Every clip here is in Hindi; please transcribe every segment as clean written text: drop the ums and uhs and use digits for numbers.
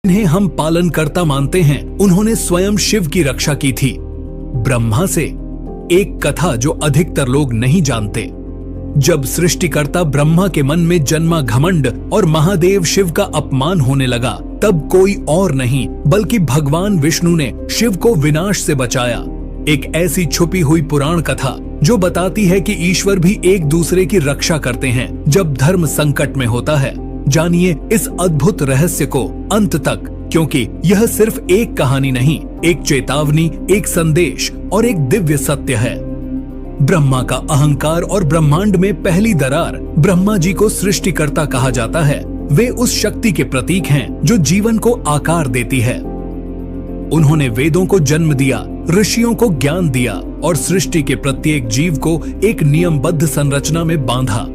इन्हें हम पालनकर्ता मानते हैं, उन्होंने स्वयं शिव की रक्षा की थी। ब्रह्मा से एक कथा जो अधिकतर लोग नहीं जानते। जब सृष्टिकर्ता ब्रह्मा के मन में जन्मा घमंड और महादेव शिव का अपमान होने लगा, तब कोई और नहीं बल्कि भगवान विष्णु ने शिव को विनाश से बचाया। एक ऐसी छुपी हुई पुराण कथा जो बताती है कि ईश्वर भी एक दूसरे की रक्षा करते हैं जब धर्म संकट में होता है। जानिए इस अद्भुत रहस्य को अंत तक, क्योंकि यह सिर्फ एक कहानी नहीं, एक चेतावनी, एक संदेश और एक दिव्य सत्य है। ब्रह्मा का अहंकार और ब्रह्मांड में पहली दरार। ब्रह्मा जी को सृष्टिकर्ता कहा जाता है। वे उस शक्ति के प्रतीक हैं जो जीवन को आकार देती है। उन्होंने वेदों को जन्म दिया, ऋषियों को ज्ञान दिया और सृष्टि के प्रत्येक जीव को एक नियमबद्ध संरचना में बांधा।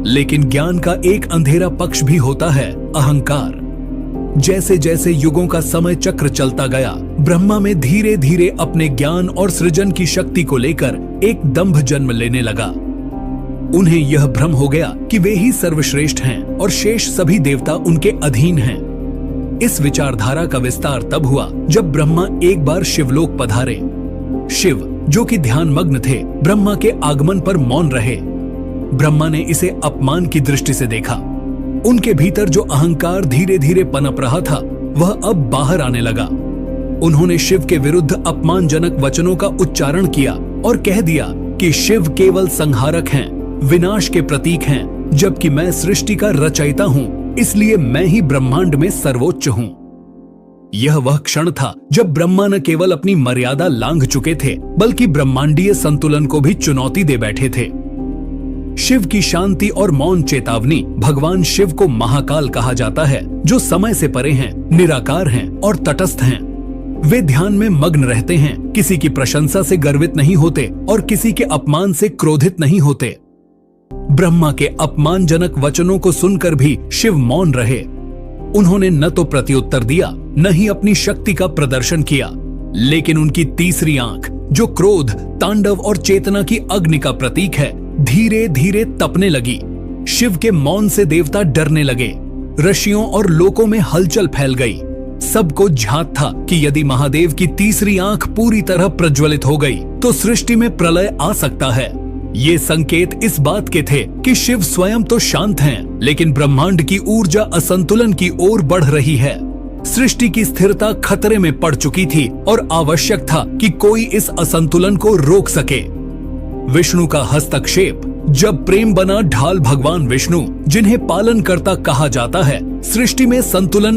लेकिन ज्ञान का एक अंधेरा पक्ष भी होता है, अहंकार। जैसे जैसे युगों का समय चक्र चलता गया, ब्रह्मा में धीरे धीरे अपने ज्ञान और सृजन की शक्ति को लेकर एक दंभ जन्म लेने लगा। उन्हें यह भ्रम हो गया कि वे ही सर्वश्रेष्ठ हैं और शेष सभी देवता उनके अधीन हैं। इस विचारधारा का विस्तार तब हुआ जब ब्रह्मा एक बार शिवलोक पधारे। शिव, जो कि ध्यान मग्न थे, ब्रह्मा के आगमन पर मौन रहे। ब्रह्मा ने इसे अपमान की दृष्टि से देखा। उनके भीतर जो अहंकार धीरे धीरे पनप रहा था, वह अब बाहर आने लगा। उन्होंने शिव के विरुद्ध अपमानजनक वचनों का उच्चारण किया और कह दिया कि शिव केवल संहारक हैं, विनाश के प्रतीक हैं, जबकि मैं सृष्टि का रचयिता हूं, इसलिए मैं ही ब्रह्मांड में सर्वोच्च हूं। यह वह क्षण था जब ब्रह्मा न केवल अपनी मर्यादा लांघ चुके थे, बल्कि ब्रह्मांडीय संतुलन को भी चुनौती दे बैठे थे। शिव की शांति और मौन चेतावनी। भगवान शिव को महाकाल कहा जाता है, जो समय से परे हैं, निराकार हैं और तटस्थ हैं। वे ध्यान में मग्न रहते हैं, किसी की प्रशंसा से गर्वित नहीं होते और किसी के अपमान से क्रोधित नहीं होते। ब्रह्मा के अपमानजनक वचनों को सुनकर भी शिव मौन रहे। उन्होंने न तो प्रत्युत्तर दिया, न ही अपनी शक्ति का प्रदर्शन किया, लेकिन उनकी तीसरी आंख, जो क्रोध, तांडव और चेतना की अग्नि का प्रतीक है, धीरे धीरे तपने लगी। शिव के मौन से देवता डरने लगे। ऋषियों और लोकों में हलचल फैल गई। सबको झांक था कि यदि महादेव की तीसरी आंख पूरी तरह प्रज्वलित हो गई तो सृष्टि में प्रलय आ सकता है। ये संकेत इस बात के थे कि शिव स्वयं तो शांत हैं, लेकिन ब्रह्मांड की ऊर्जा असंतुलन की ओर बढ़ रही है। सृष्टि की स्थिरता खतरे में पड़ चुकी थी और आवश्यक था कि कोई इस असंतुलन को रोक सके। विष्णु का हस्तक्षेप। जब प्रेम बना ढाल भगवान विष्णु, जिन्हें पालनकर्ता कहा जाता है, सृष्टि में संतुलन